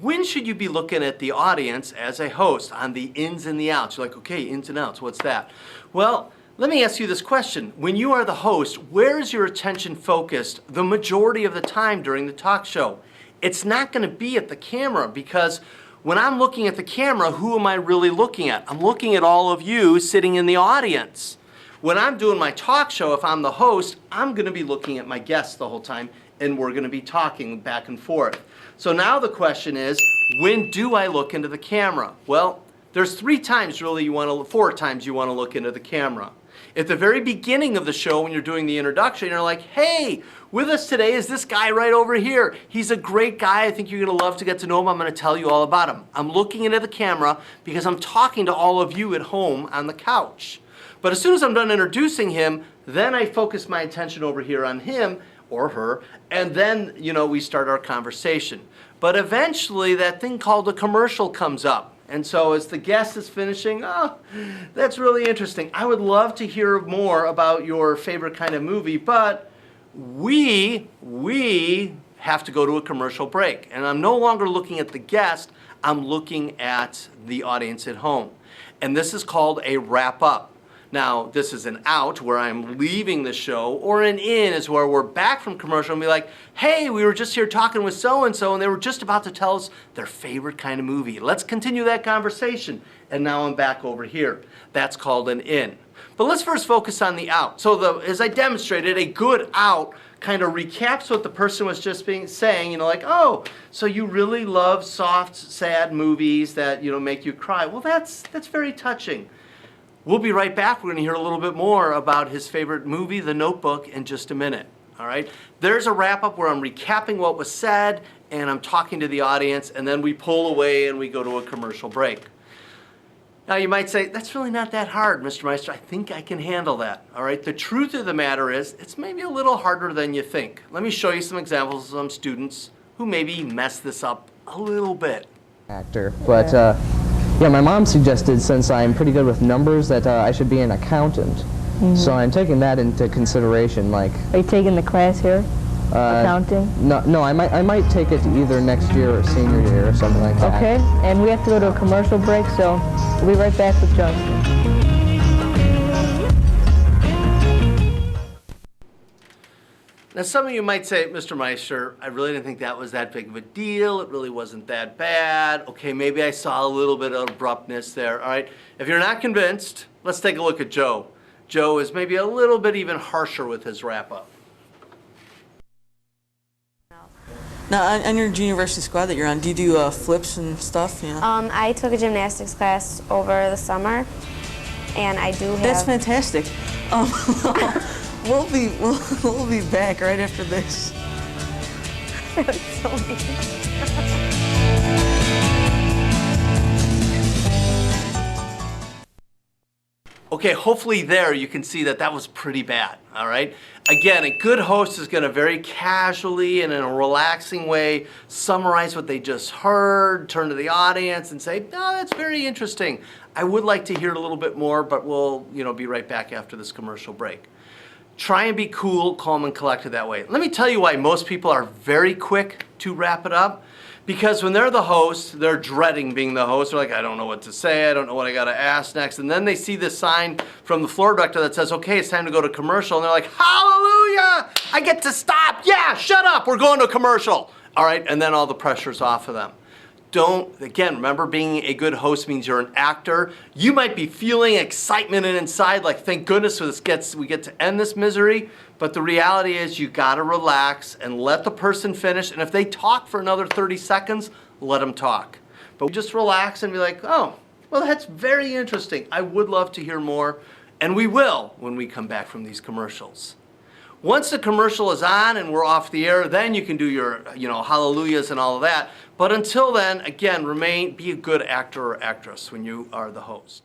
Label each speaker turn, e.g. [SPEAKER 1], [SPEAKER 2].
[SPEAKER 1] When should you be looking at the audience as a host on the ins and the outs? You're like, okay, ins and outs, what's that? Well, let me ask you this question. When you are the host, where is your attention focused the majority of the time during the talk show? It's not going to be at the camera, because when I'm looking at the camera, who am I really looking at? I'm looking at all of you sitting in the audience. When I'm doing my talk show, if I'm the host, I'm going to be looking at my guests the whole time, and we're going to be talking back and forth. So now the question is, when do I look into the camera? Well, there's 4 times you want to look into the camera. At the very beginning of the show, when you're doing the introduction, you're like, hey, with us today is this guy right over here. He's a great guy. I think you're going to love to get to know him. I'm going to tell you all about him. I'm looking into the camera because I'm talking to all of you at home on the couch. But as soon as I'm done introducing him, then I focus my attention over here on him or her, and then, we start our conversation. But eventually, that thing called a commercial comes up. And so as the guest is finishing, oh, that's really interesting. I would love to hear more about your favorite kind of movie, but we have to go to a commercial break. And I'm no longer looking at the guest, I'm looking at the audience at home. And this is called a wrap-up. Now, this is an out where I'm leaving the show, or an in is where we're back from commercial and be like, hey, we were just here talking with so-and-so and they were just about to tell us their favorite kind of movie. Let's continue that conversation. And now I'm back over here. That's called an in. But let's first focus on the out. So as I demonstrated, a good out kind of recaps what the person was just saying, like, oh, so you really love soft, sad movies that, make you cry. Well, that's very touching. We'll be right back. We're going to hear a little bit more about his favorite movie, The Notebook, in just a minute. All right? There's a wrap-up where I'm recapping what was said, and I'm talking to the audience, and then we pull away and we go to a commercial break. Now, you might say, that's really not that hard, Mr. Meister. I think I can handle that. All right? The truth of the matter is, it's maybe a little harder than you think. Let me show you some examples of some students who maybe messed this up a little bit.
[SPEAKER 2] Actor, but yeah, my mom suggested, since I'm pretty good with numbers, that I should be an accountant. Mm-hmm. So I'm taking that into consideration. Are
[SPEAKER 3] you taking the class here? Accounting?
[SPEAKER 2] No, I might take it either next year or senior year or something like that.
[SPEAKER 3] Okay, and we have to go to a commercial break, so we'll be right back with Justin.
[SPEAKER 1] Now, some of you might say, Mr. Meister, I really didn't think that was that big of a deal. It really wasn't that bad. Okay, maybe I saw a little bit of abruptness there. All right, if you're not convinced, let's take a look at Joe. Joe is maybe a little bit even harsher with his wrap-up.
[SPEAKER 4] Now, on your junior varsity squad that you're on, do you do flips and stuff?
[SPEAKER 5] I took a gymnastics class over the summer, and I do have...
[SPEAKER 4] That's fantastic. We'll be back right after this.
[SPEAKER 5] That's so mean.
[SPEAKER 1] Okay, hopefully there you can see that that was pretty bad, all right? Again, a good host is going to very casually and in a relaxing way summarize what they just heard, turn to the audience and say, no, that's very interesting. I would like to hear a little bit more, but we'll be right back after this commercial break. Try and be cool, calm, and collected that way. Let me tell you why most people are very quick to wrap it up. Because when they're the host, they're dreading being the host. They're like, I don't know what to say. I don't know what I got to ask next. And then they see this sign from the floor director that says, okay, it's time to go to commercial. And they're like, hallelujah, I get to stop. Yeah, shut up. We're going to commercial. All right, and then all the pressure's off of them. Again, remember, being a good host means you're an actor. You might be feeling excitement inside, like, thank goodness we get to end this misery. But the reality is you gotta relax and let the person finish. And if they talk for another 30 seconds, let them talk. But just relax and be like, oh, well, that's very interesting. I would love to hear more. And we will when we come back from these commercials. Once the commercial is on and we're off the air, then you can do your, hallelujahs and all of that. But until then, again, be a good actor or actress when you are the host.